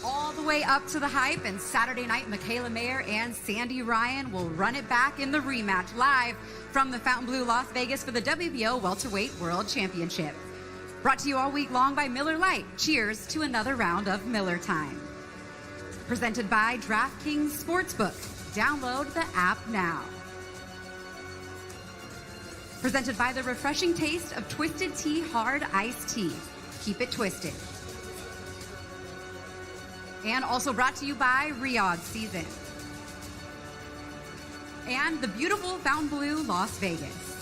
all the way up to the hype, and Saturday night, Mikaela and Sandy Ryan will run it back in the rematch live from the Fontainebleau, Las Vegas for the WBO Welterweight World Championship. Brought to you all week long by Miller Lite. Cheers to another round of Miller Time. Presented by DraftKings Sportsbook. Download the app now. Presented by the refreshing taste of Twisted Tea Hard Iced Tea. Keep it twisted. And also brought to you by Riyadh Season. And the beautiful Fontainebleau, Las Vegas.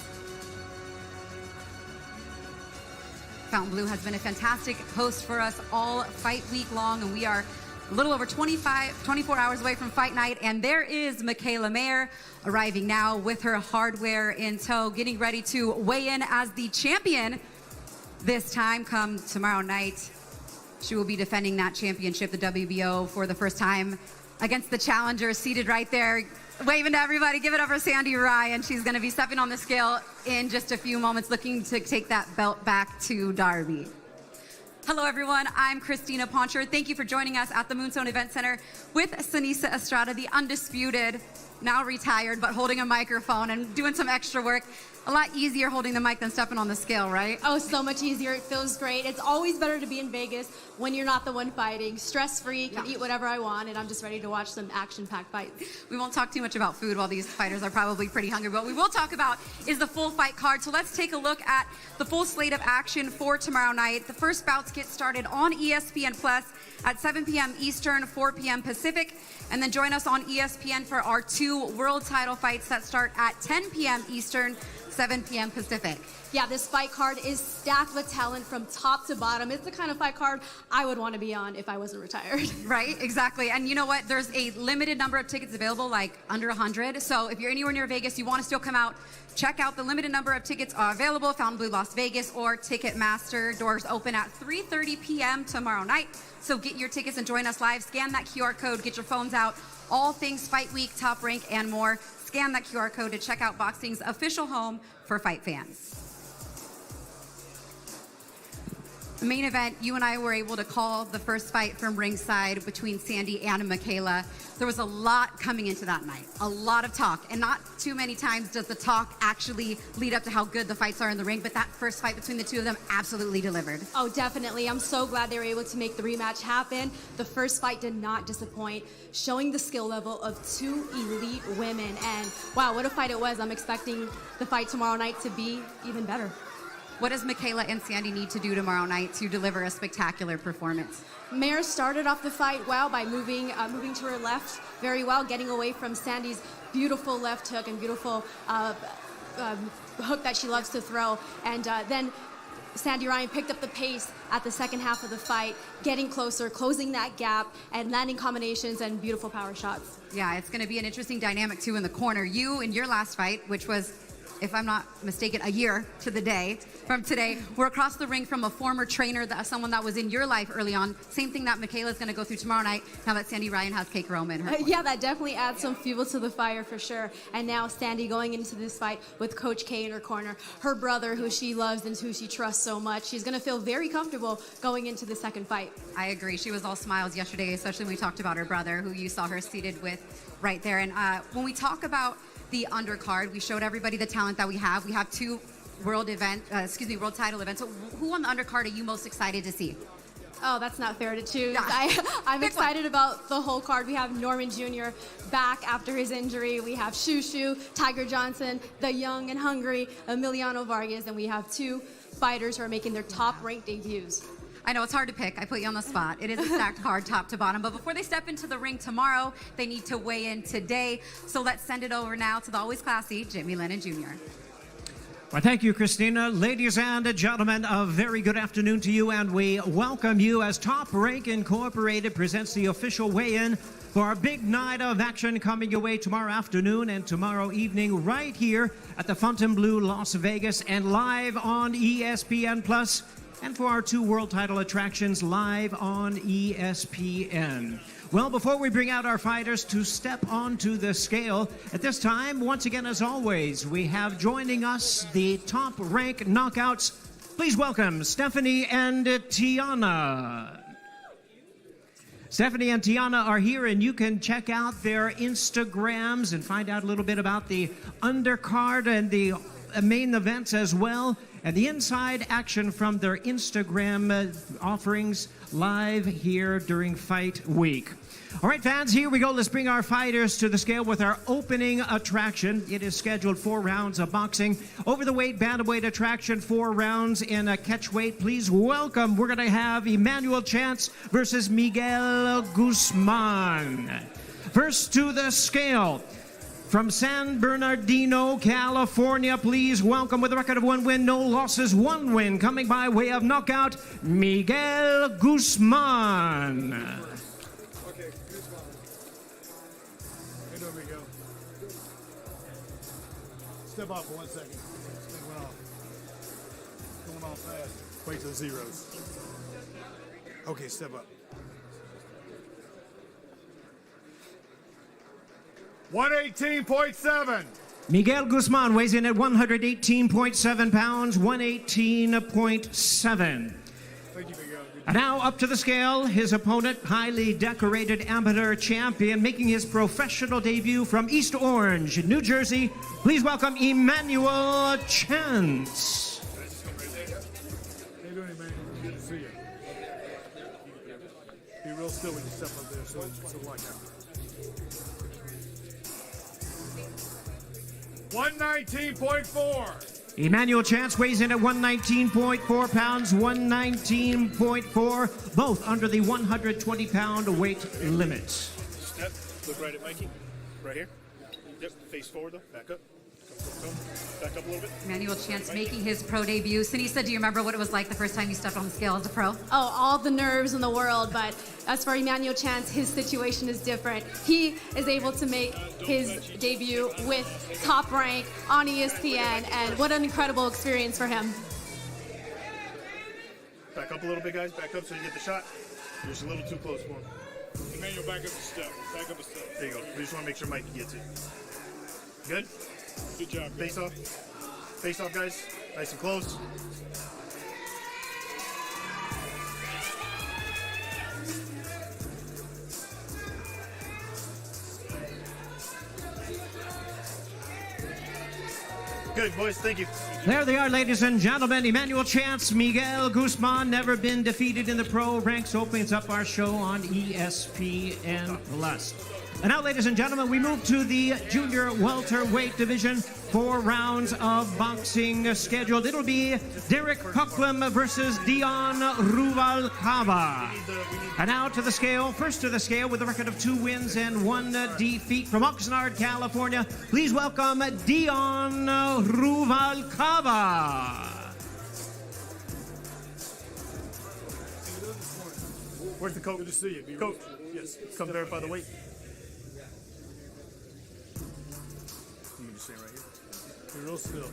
Fontainebleau has been a fantastic host for us all fight week long, and we are a little over 24 hours away from fight night, and there is Mikaela arriving now with her hardware in tow, getting ready to weigh in as the champion this time come tomorrow night. She will be defending that championship, the WBO, for the first time against the challenger seated right there, waving to everybody. Give it up for Sandy Ryan. She's going to be stepping on the scale in just a few moments, looking to take that belt back to Darby. Hello, everyone. I'm Christina Poncher. Thank you for joining us at the Moonstone Event Center with Sanisa Estrada, the undisputed, now retired, but holding a microphone and doing some extra work. A lot easier holding the mic than stepping on the scale, right? Oh, so much easier. It feels great. It's always better to be in Vegas when you're not the one fighting. Stress-free, can eat whatever I want, and I'm just ready to watch some action-packed fights. We won't talk too much about food while these fighters are probably pretty hungry, but what we will talk about is the full fight card. So let's take a look at the full slate of action for tomorrow night. The first bouts get started on ESPN Plus at 7 p.m. Eastern, 4 p.m. Pacific. And then join us on ESPN for our 2 world title fights that start at 10 p.m. Eastern, 7 p.m. Pacific. Yeah, this fight card is stacked with talent from top to bottom. It's the kind of fight card I would want to be on if I wasn't retired. Right, exactly. And you know what? There's a limited number of tickets available, like under 100. So if you're anywhere near Vegas, you want to still come out, check out the limited number of tickets available, Fontainebleau, Las Vegas, or Ticketmaster. Doors open at 3:30 p.m. tomorrow night. So get your tickets and join us live. Scan that QR code, get your phones out. All things Fight Week, Top Rank, and more. Scan that QR code to check out boxing's official home for fight fans. The main event, you and I were able to call the first fight from ringside between Sandy and Mikaela. There was a lot coming into that night, a lot of talk, and not too many times does the talk actually lead up to how good the fights are in the ring, but that first fight between the two of them absolutely delivered. Oh, definitely. I'm so glad they were able to make the rematch happen. The first fight did not disappoint, showing the skill level of 2 elite women, and wow, what a fight it was. I'm expecting the fight tomorrow night to be even better. What does Mikaela and Sandy need to do tomorrow night to deliver a spectacular performance? Mare started off the fight well by moving to her left very well, getting away from Sandy's beautiful left hook and beautiful hook that she loves to throw. And then Sandy Ryan picked up the pace at the second half of the fight, getting closer, closing that gap, and landing combinations and beautiful power shots. Yeah, it's going to be an interesting dynamic, too, in the corner. You, in your last fight, which was, if I'm not mistaken, a year to the day from today, we're across the ring from a former trainer, someone that was in your life early on. Same thing that Mikaela's going to go through tomorrow night, now that Sandy Ryan has Cake Roma in her corner. Yeah, that definitely adds some fuel to the fire for sure. And now Sandy going into this fight with Coach K in her corner, her brother who she loves and who she trusts so much. She's going to feel very comfortable going into the second fight. I agree. She was all smiles yesterday, especially when we talked about her brother, who you saw her seated with right there. And when we talk about the undercard, we showed everybody the talent that we have. We have 2 world title events. So who on the undercard are you most excited to see? Oh, that's not fair to choose. Yeah. I'm excited about the whole card. We have Norman Jr. back after his injury. We have Shushu, Tiger Johnson, the young and hungry Emiliano Vargas, and we have 2 fighters who are making their top-ranked debuts. I know it's hard to pick. I put you on the spot. It is a stacked card top to bottom. But before they step into the ring tomorrow, they need to weigh in today. So let's send it over now to the always classy Jimmy Lennon Jr. Well, thank you, Christina. Ladies and gentlemen, a very good afternoon to you, and we welcome you as Top Rank Incorporated presents the official weigh-in for our big night of action coming your way tomorrow afternoon and tomorrow evening right here at the Fontainebleau, Las Vegas, and live on ESPN Plus, and for our 2 world title attractions live on ESPN. Well, before we bring out our fighters to step onto the scale, at this time, once again, as always, we have joining us the Top Rank Knockouts. Please welcome Stephanie and Tiana. Stephanie and Tiana are here, and you can check out their Instagrams and find out a little bit about the undercard and the main events as well, and the inside action from their Instagram offerings live here during Fight Week. All right, fans, here we go. Let's bring our fighters to the scale with our opening attraction. It is scheduled 4 rounds of boxing. Over the weight, bantamweight attraction, 4 rounds in a catchweight. Please welcome, we're going to have Emmanuel Chance versus Miguel Guzman. First to the scale, from San Bernardino, California, please welcome, with a record of 1 win, no losses, 1 win, coming by way of knockout, Miguel Guzman. Okay, Guzman. How you doing, Miguel? Step off for 1 second. This thing went off. Going off fast. Wait till zeros. Okay, step up. 118.7. Miguel Guzman weighs in at 118.7 pounds, 118.7. Thank you, Miguel. And now up to the scale, his opponent, highly decorated amateur champion, making his professional debut from East Orange, New Jersey. Please welcome Emmanuel Chance. How you doing, man? Good to see you. Be real still when you step up there, so watch out. 119.4. Emmanuel Chance weighs in at 119.4 pounds, 119.4, both under the 120-pound weight limit. Step, look right at Mikey, right here. Yep, face forward though, back up. Come. Back up a little bit. Emmanuel Chance making his pro debut. Sinisa, do you remember what it was like the first time you stepped on the scale as a pro? Oh, all the nerves in the world, but as for Emmanuel Chance, his situation is different. He is able to make his debut with Top Rank on ESPN, and what an incredible experience for him. Back up a little bit, guys. Back up so you get the shot. You're just a little too close for him. Emmanuel, back up a step. Back up a step. There you go. We just want to make sure Mikey gets it. Good? Good job. Face off. Face off, guys. Nice and close. Good, boys. Thank you. There they are, ladies and gentlemen. Emmanuel Chance, Miguel Guzman, never been defeated in the pro ranks, opens up our show on ESPN+. And now, ladies and gentlemen, we move to the junior welterweight division. 4 rounds of boxing scheduled. It'll be Derek Coughlin versus Dion Ruvalcaba. And now to the scale. First to the scale with a record of 2 wins and 1 defeat from Oxnard, California. Please welcome Dion Ruvalcaba. Where's the coach? Good to see you. Coach, yes. Come verify the weight. You can just stand right here. Be real still.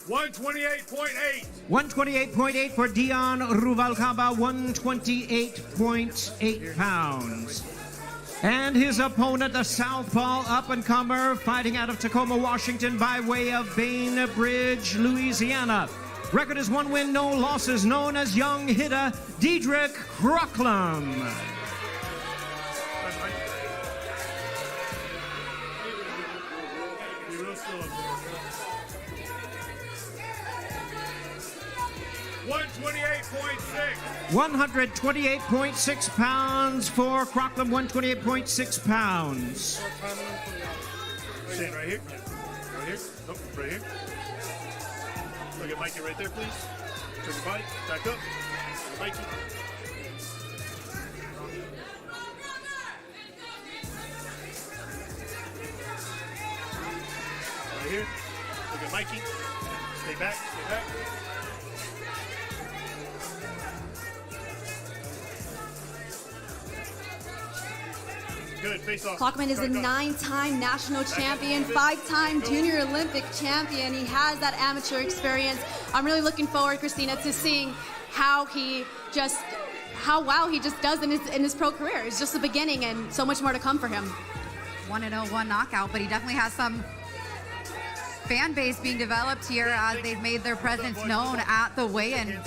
128.8. 128.8 for Dion Ruvalcaba, 128.8 pounds. And his opponent, the southpaw up-and-comer, fighting out of Tacoma, Washington by way of Bainbridge, Louisiana. Record is 1 win, no losses, known as young hitter Diedrich Coughlin. Be real still up there. 128.6. 128.6 pounds for Coughlin, 128.6 pounds. Stand right here. Right here. Nope, right here. Look at Mikey right there, please. Turn your body. Back up. Mikey. Right here. Look at Mikey. Stay back. Stay back. Good. Face off. Coughlin is a Back up. 9-time national champion, 5-time junior Olympic champion. He has that amateur experience. I'm really looking forward, Christina, to seeing how well he just does in his pro career. It's just the beginning and so much more to come for him. 1-0, 1 knockout, but he definitely has some fan base being developed here. They've made their presence known at the weigh-in.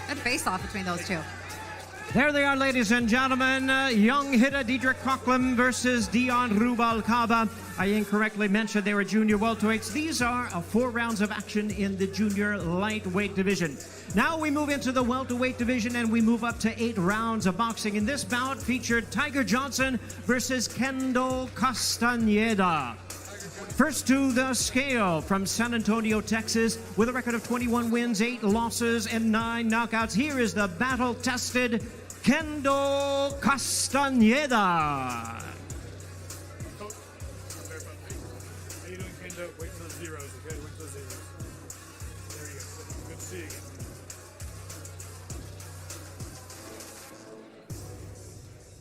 Good face-off between those two. There they are, ladies and gentlemen. Young hitter Diedrich Coughlin versus Dion Rubalcaba. I incorrectly mentioned they were junior welterweights. These are 4 rounds of action in the junior lightweight division. Now we move into the welterweight division and we move up to 8 rounds of boxing. In this bout featured Tiger Johnson versus Kendo Castañeda. First to the scale from San Antonio, Texas, with a record of 21 wins, 8 losses, and 9 knockouts. Here is the battle-tested Kendo Castañeda. How you doing, Kendo? Wait for the zeros, okay? Wait for the zeros. There you go. Good to see you again.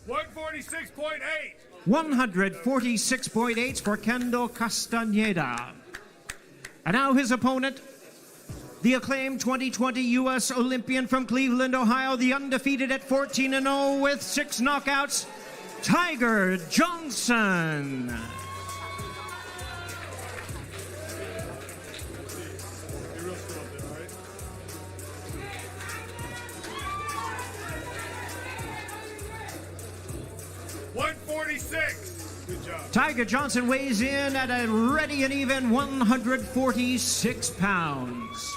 146.8. 146.8 for Kendo Castañeda. And now his opponent, the acclaimed 2020 U.S. Olympian from Cleveland, Ohio, the undefeated at 14-0 with 6 knockouts, Tiger Johnson. Be real still up there, all right? 146. Good job. Tiger Johnson weighs in at a ready and even 146 pounds.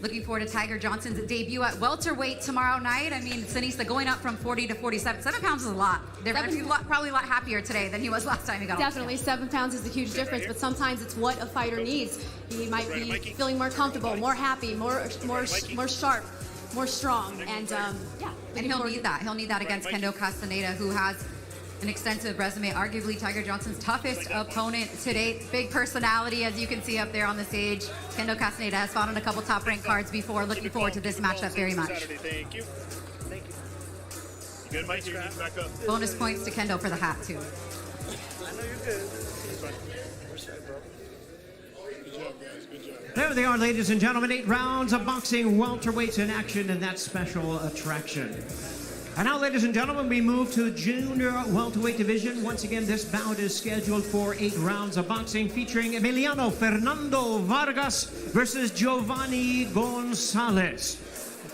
Looking forward to Tiger Johnson's debut at welterweight tomorrow night. I mean, Sinisa going up from 40 to 47. 7 pounds is a lot. They're actually probably a lot happier today than he was last time he got Definitely, 7 pounds is a huge difference, but sometimes it's what a fighter needs. He might be feeling more comfortable, more happy, more sharp, more strong, and yeah. And he'll need that. He'll need that against Kendo Castañeda, who has an extensive resume, arguably Tiger Johnson's toughest opponent to date. Big personality, as you can see up there on the stage. Kendo Castañeda has fought on a couple top-ranked cards before. Looking forward to this matchup very much. Thank you. Thank you. You good, Mike? You need to back up. Bonus points to Kendo for the hat, too. I know you're good. Good job, guys. Good job. There they are, ladies and gentlemen. 8 rounds of boxing, welterweights in action, and that special attraction. And now, ladies and gentlemen, we move to the junior welterweight division. Once again, this bout is scheduled for 8 rounds of boxing, featuring Emiliano Fernando Vargas versus Giovanni Gonzalez.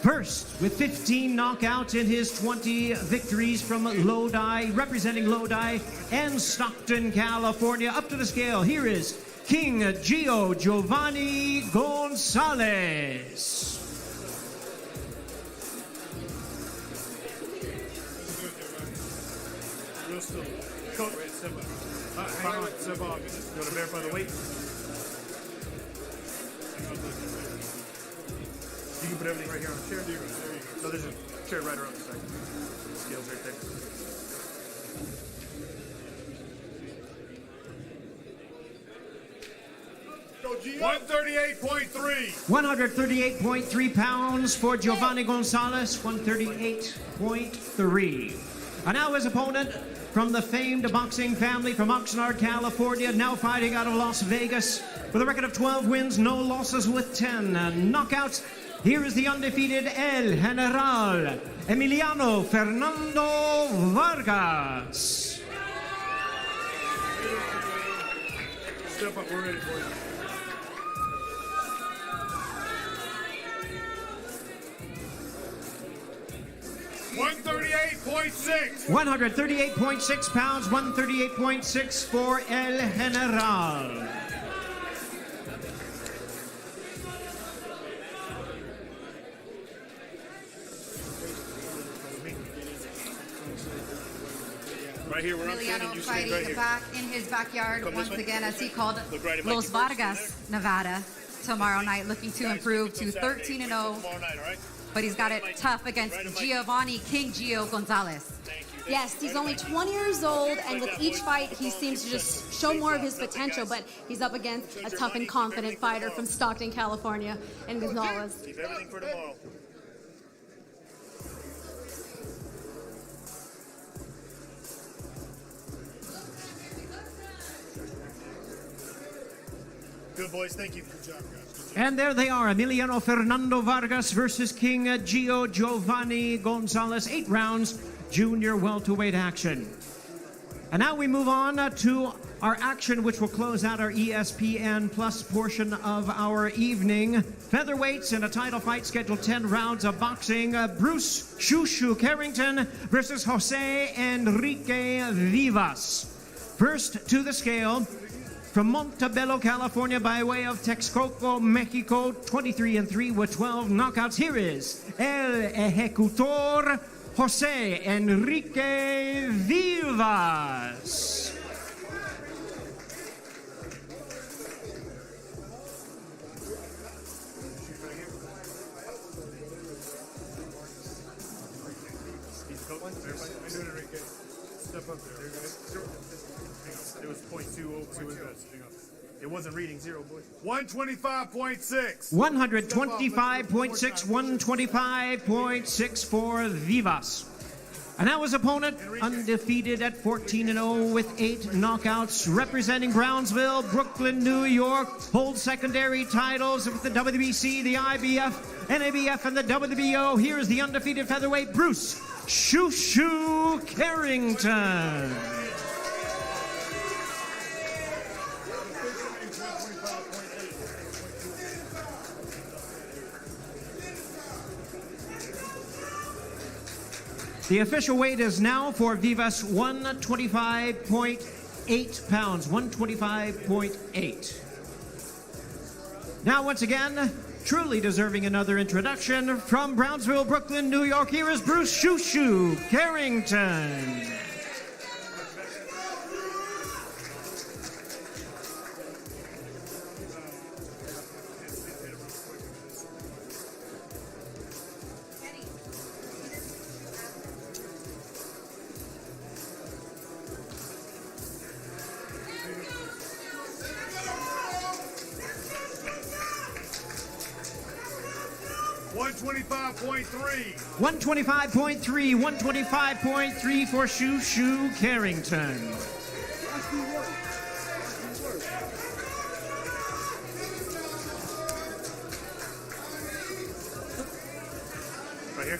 First, with 15 knockouts in his 20 victories from Lodi, representing Lodi and Stockton, California. Up to the scale, here is King Gio Giovanni Gonzalez. Real still. Coach, step up. Hang on, step off. You want to verify the weight? You can put everything right here on the chair. There you go. So there's a chair right around the side. Scales right there. Go, Gio. 138.3. 138.3 pounds for Giovanni Gonzalez, 138.3. And now his opponent from the famed boxing family from Oxnard, California, now fighting out of Las Vegas with a record of 12 wins, no losses with 10 knockouts. Here is the undefeated El General, Emiliano Fernando Vargas. Step up, we're ready for you. 138.6. 138.6 pounds, 138.6 for El General. Right here, we're up Emiliano you fighting right here. back in his backyard Come once this way. again, as he called Look right at Los Mikey Vargas, Nevada, tomorrow night, looking to improve to 13-0. Tomorrow night, all right? But he's got it tough against Giovanni King Gio Gonzalez. Thank you. Yes, he's only 20 years old, and with each fight, he seems to just show more of his potential, but he's up against a tough and confident fighter from Stockton, California, and Gonzalez. Keep everything for tomorrow. Good, boys. Thank you. Good job, guys. Good job. And there they are, Emiliano Fernando Vargas versus King Gio Giovanni Gonzalez. 8 rounds, junior welterweight action. And now we move on to our action, which will close out our ESPN Plus portion of our evening. Featherweights in a title fight scheduled 10 rounds of boxing. Bruce Shushu Carrington versus Jose Enrique Vivas. First to the scale, from Montebello, California, by way of Texcoco, Mexico, 23-3 with 12 knockouts. Here is El Ejecutor, Jose Enrique Vivas. Step up there. It was 0.20. It wasn't reading zero, boys. 125.6. 125.6, 125.6 for Vivas. And now his opponent, undefeated at 14-0 with 8 knockouts, representing Brownsville, Brooklyn, New York, holds secondary titles with the WBC, the IBF, NABF, and the WBO. Here's the undefeated featherweight, Bruce Shushu Carrington. The official weight is now for Vivas 125.8 pounds, 125.8. Now, once again, truly deserving another introduction from Brownsville, Brooklyn, New York. Here is Bruce Shushu Carrington. $125.3. 125.3, 125.3 for Shushu Carrington. Right here.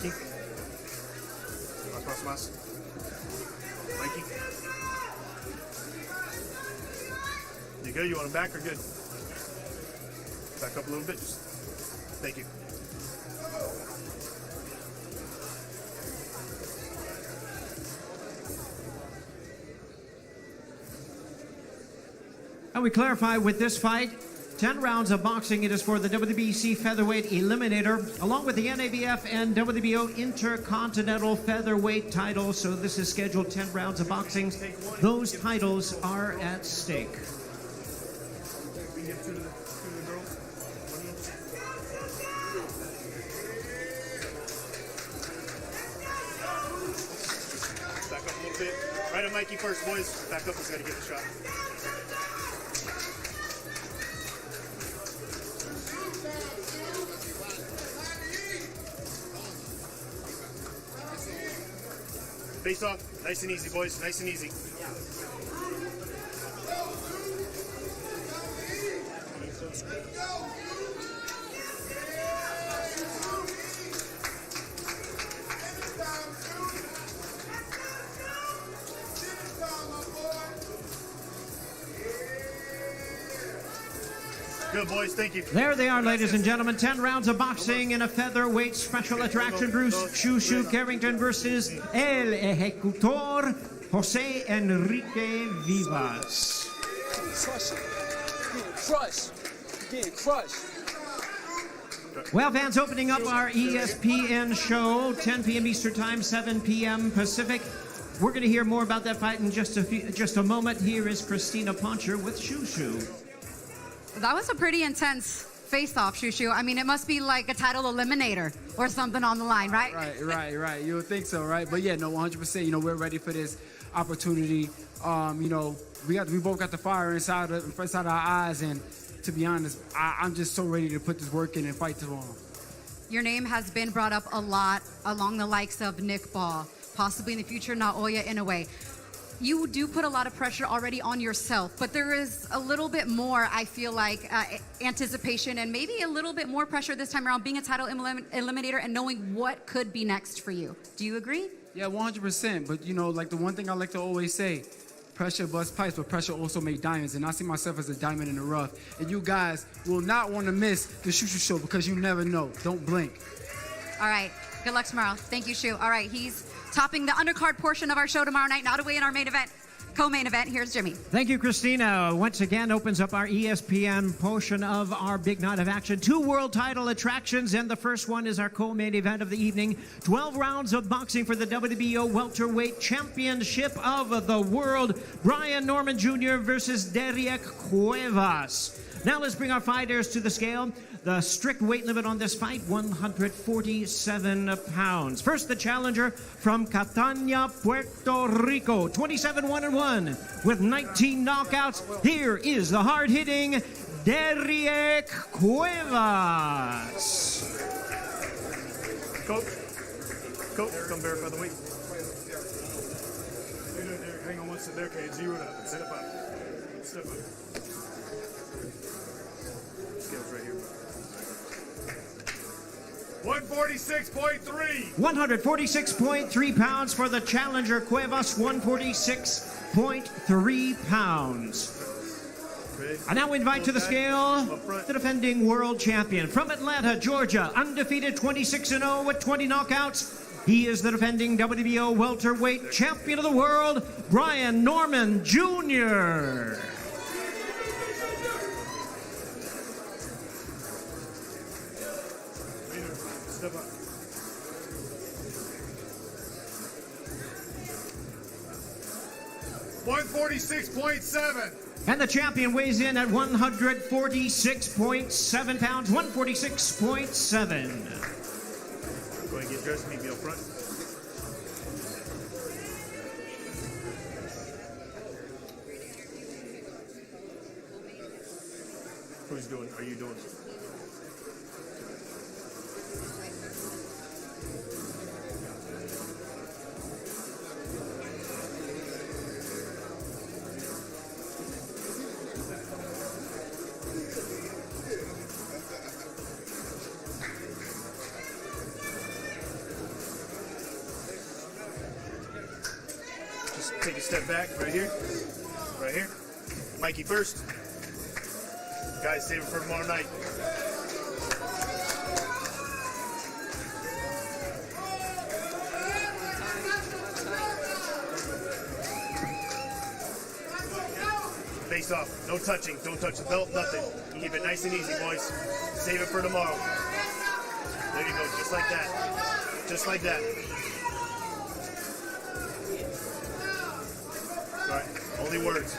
Key. Más. Mikey. You good? You want him back or good? Back up a little bit. Thank you. And we clarify with this fight, 10 rounds of boxing. It is for the WBC Featherweight Eliminator, along with the NABF and WBO Intercontinental Featherweight titles. So this is scheduled 10 rounds of boxing. Those titles are at stake. Back up a little bit. Right on Mikey first, boys. Back up. He's got to get the shot. Face off. Nice and easy, boys. Nice and easy. Good, boys. Thank you. There they are, ladies and gentlemen. 10 rounds of boxing in a featherweight special attraction. Bruce Shushu Carrington versus El Ejecutor, Jose Enrique Vivas. Getting crushed. Well, fans, opening up our ESPN show, 10 p.m. Eastern Time, 7 p.m. Pacific. We're going to hear more about that fight in just a moment. Here is Christina Poncher with Shushu. That was a pretty intense face-off, Shushu. I mean, it must be like a title eliminator or something on the line, right? Right. You would think so, right? But yeah, no, 100%. You know, we're ready for this opportunity. You know, we both got the fire inside our eyes, and to be honest, I'm just so ready to put this work in and fight tomorrow. Your name has been brought up a lot along the likes of Nick Ball, possibly in the future Naoya Inoue. You do put a lot of pressure already on yourself, but there is a little bit more, I feel like, anticipation and maybe a little bit more pressure this time around, being a title eliminator and knowing what could be next for you. Do you agree? Yeah, 100%. But, you know, like the one thing I like to always say, Pressure busts pipes, but pressure also makes diamonds. And I see myself as a diamond in the rough. And you guys will not want to miss the Shoo Shoo Show because you never know. Don't blink. All right. Good luck tomorrow. Thank you, Shu. All right. He's topping the undercard portion of our show tomorrow night. Now to weigh in our main event, co-main event. Here's Jimmy. Thank you, Christina. Once again, opens up our ESPN portion of our big night of action. 2 world title attractions, and the first one is our co-main event of the evening. 12 rounds of boxing for the WBO Welterweight Championship of the World. Brian Norman Jr. versus Derrick Cuevas. Now let's bring our fighters to the scale. The strict weight limit on this fight, 147 pounds. First, the challenger from Catania, Puerto Rico, 27-1-1 with 19 knockouts. Here is the hard-hitting Derrick Cuevas. Coach, come verify the weight. Hang on one second there, okay, zero it up. Set up. Step up. Scales right here. 146.3. 146.3 pounds for the challenger, Cuevas, 146.3 pounds. I now invite to the scale the defending world champion from Atlanta, Georgia, undefeated 26-0 with 20 knockouts. He is the defending WBO welterweight champion of the world, Brian Norman Jr. Step up. $146.7. And the champion weighs in at 146.7 pounds, 146.7. Go ahead and get dressed, meet me up front. Who's doing? Are you doing? Take a step back, right here. Right here. Mikey first. Guys, save it for tomorrow night. Face off. No touching. Don't touch the belt, nothing. You keep it nice and easy, boys. Save it for tomorrow. There you go. Just like that. Just like that. All right, only words.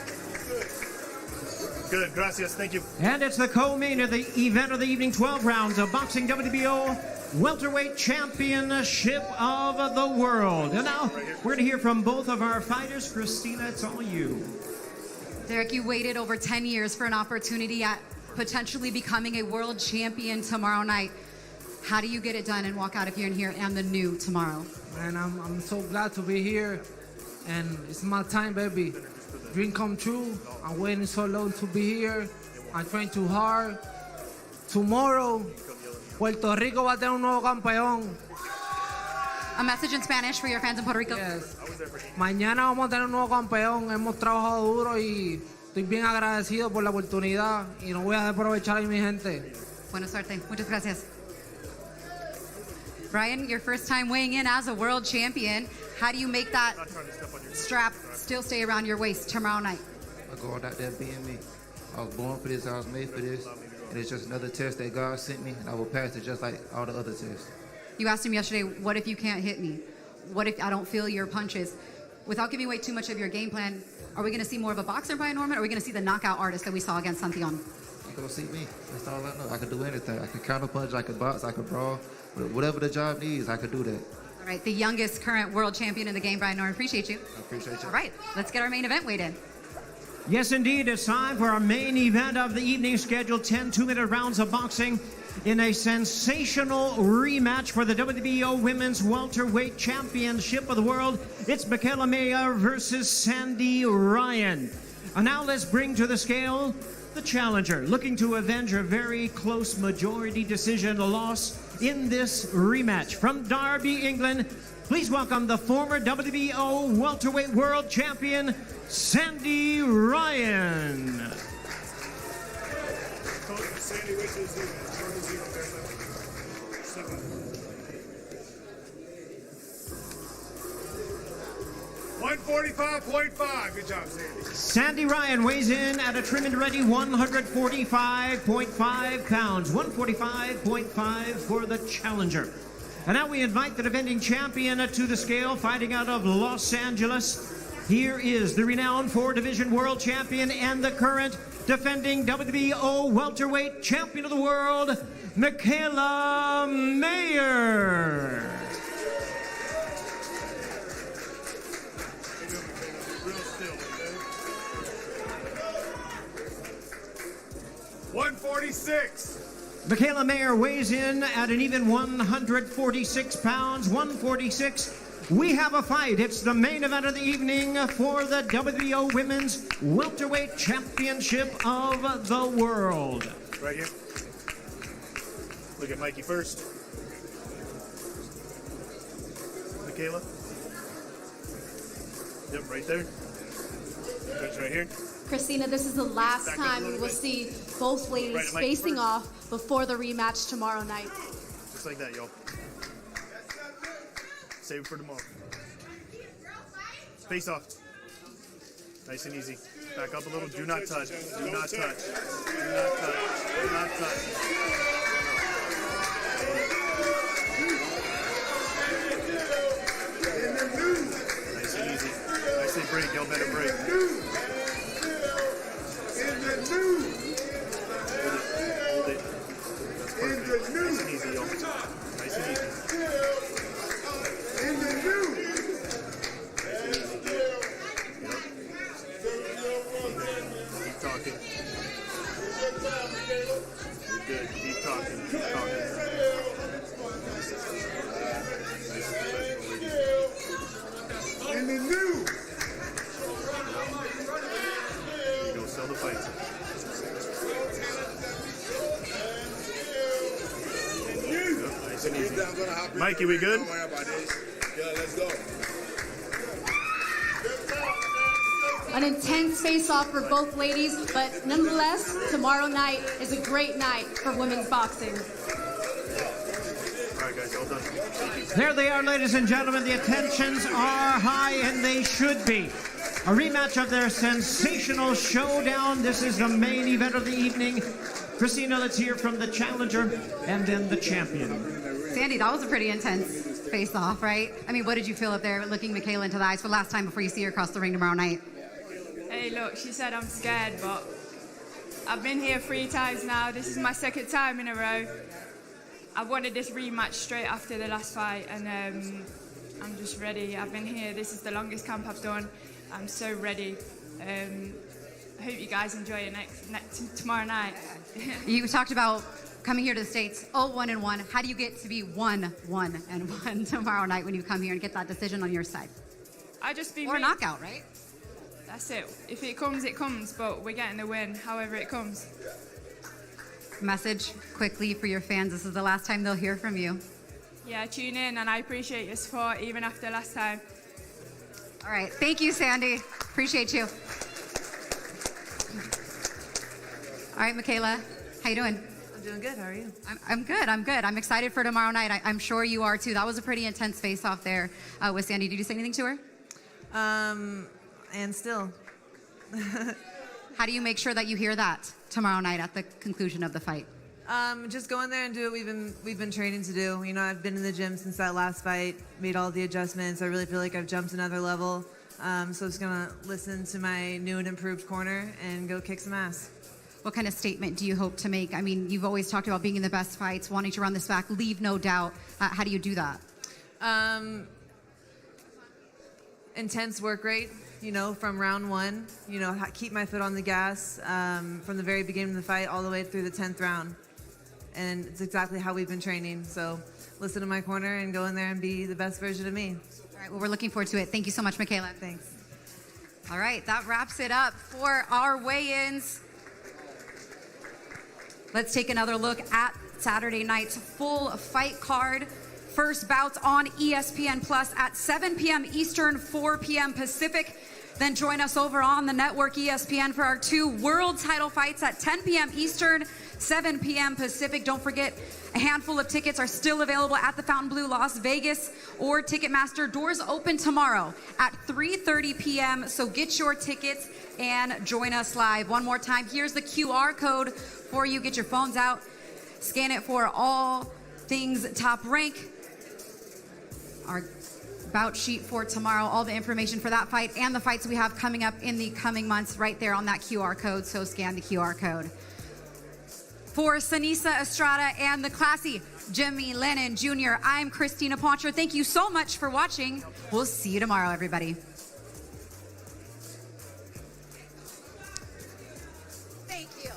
Good, gracias, thank you. And it's the co-main of the event of the evening, 12 rounds of boxing WBO welterweight championship of the world. And now we're going to hear from both of our fighters. Christina, it's all you. Derrick, you waited over 10 years for an opportunity at potentially becoming a world champion tomorrow night. How do you get it done and walk out of here and the new tomorrow? Man, I'm so glad to be here. And it's my time, baby. Dream come true. I'm waiting so long to be here. I train too hard. Tomorrow, Puerto Rico va a tener un nuevo campeón. A message in Spanish for your fans in Puerto Rico. Yes. Mañana vamos a tener un nuevo campeón. Hemos trabajado duro y estoy bien agradecido por la oportunidad y no voy a aprovechar a mi gente. Buena suerte. Muchas gracias. Brian, your first time weighing in as a world champion. How do you make that strap still stay around your waist tomorrow night? I'm going out there being me. I was born for this, I was made for this, and it's just another test that God sent me, and I will pass it just like all the other tests. You asked him yesterday, what if you can't hit me? What if I don't feel your punches? Without giving away too much of your game plan, are we going to see more of a boxer, Brian Norman, or are we going to see the knockout artist that we saw against Santion? You're going to see me. That's all I know. I can do anything. I can counterpunch, I can box, I can brawl. Whatever the job needs, I can do that. All right, the youngest current world champion in the game, Brian Norman. Appreciate you. I appreciate you. All right, let's get our main event weighed in. Yes, indeed, it's time for our main event of the evening, scheduled 10 two-minute rounds of boxing in a sensational rematch for the WBO Women's Welterweight Championship of the World. It's Mikaela versus Sandy Ryan. And now let's bring to the scale the challenger, looking to avenge a very close majority decision loss in this rematch. From Derby, England, Please welcome the former WBO welterweight world champion, Sandy Ryan. Sandy, wait till zero. Turn to zero. Step up. 145.5. Good job, Sandy. Sandy Ryan weighs in at a trim and ready 145.5 pounds. 145.5 for the challenger. And now we invite the defending champion to the scale, fighting out of Los Angeles. Here is the renowned four-division world champion and the current defending WBO welterweight champion of the world, Mikaela Mayer. Real still, okay? 146. Mikaela Mayer weighs in at an even 146 pounds, 146. We have a fight. It's the main event of the evening for the WBO Women's Welterweight Championship of the World. Right here. Look at Mikey first. Mikaela. Yep, right there. Coach right here. Christina, this is the last Back up a time little we will bit. see both ladies Right, Mikey facing first. off before the rematch tomorrow night. Just like that, y'all. Save it for tomorrow. Face off. Nice and easy. Back up a little. Do not touch. Do not touch. Do not touch. Do not touch. Nice and easy. I say break. Y'all better break. Hold it. That's perfect. Nice and easy, y'all. Nice and easy. Keep talking. You're good. Keep talking. Keep talking. Nice and professional, ladies. There you go. Sell the fight. Yep, nice and easy. Mikey, we good? Yeah, let's go. An intense face-off for both ladies, but nonetheless, tomorrow night is a great night for women's boxing. All right, guys. All done. Thank you. There they are, ladies and gentlemen. The attentions are high, and they should be. A rematch of their sensational showdown. This is the main event of the evening. Christina, let's hear from the challenger and then the champion. Sandy, that was a pretty intense face-off, right? I mean, what did you feel up there looking Mikaela into the eyes for the last time before you see her across the ring tomorrow night? Hey, look, she said I'm scared, but I've been here 3 times now. This is my 2nd time in a row. I wanted this rematch straight after the last fight, and I'm just ready. I've been here. This is the longest camp I've done. I'm so ready. I hope you guys enjoy it tomorrow night. You talked about coming here to the States, 0-1-1. How do you get to be 1-1-1 tomorrow night when you come here and get that decision on your side? I just be Or a me. knockout, right? That's it. If it comes, it comes, but we're getting the win, however it comes. Message quickly for your fans. This is the last time they'll hear from you. Yeah, tune in, and I appreciate your support, even after last time. All right. Thank you, Sandy. Appreciate you. All right, Mikaela. How you doing? I'm doing good. How are you? I'm good. I'm good. I'm excited for tomorrow night. I'm sure you are, too. That was a pretty intense face-off there with Sandy. Did you say anything to her? And still. How do you make sure that you hear that tomorrow night at the conclusion of the fight? Just go in there and do what we've been training to do. You know, I've been in the gym since that last fight, made all the adjustments. I really feel like I've jumped another level. So I'm just gonna listen to my new and improved corner and go kick some ass. What kind of statement do you hope to make? I mean, you've always talked about being in the best fights, wanting to run this back, leave no doubt. How do you do that? Intense work rate, you know, from round 1. You know, keep my foot on the gas from the very beginning of the fight all the way through the 10th round. And it's exactly how we've been training. So listen to my corner and go in there and be the best version of me. All right, well, we're looking forward to it. Thank you so much, Mikaela. Thanks. All right, that wraps it up for our weigh-ins. Let's take another look at Saturday night's full fight card. first bouts on ESPN Plus at 7 p.m. Eastern, 4 p.m. Pacific. Then join us over on the network ESPN for our 2 world title fights at 10 p.m. Eastern, 7 p.m. Pacific. Don't forget, a handful of tickets are still available at the Fontainebleau Las Vegas or Ticketmaster. Doors open tomorrow at 3:30 p.m. So get your tickets and join us live. One more time, here's the QR code for you. Get your phones out, scan it for all things Top Rank. Our bout sheet for tomorrow, all the information for that fight and the fights we have coming up in the coming months right there on that QR code, so scan the QR code. For Sanisa Estrada and the classy Jimmy Lennon Jr., I'm Christina Poncher. Thank you so much for watching. We'll see you tomorrow, everybody. Thank you.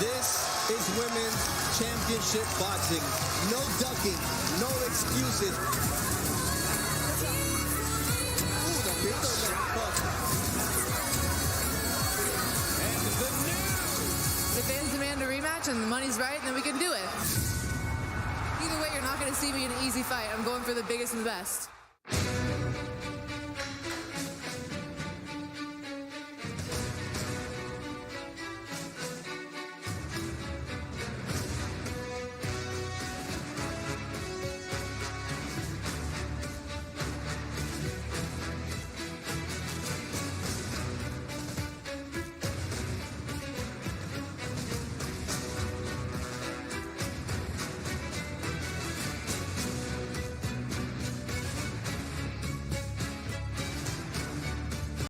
This is women's championship boxing. No ducking, no excuses. Ooh, the big The fans demand a rematch and the money's right, then we can do it. Either way, you're not going to see me in an easy fight. I'm going for the biggest and the best.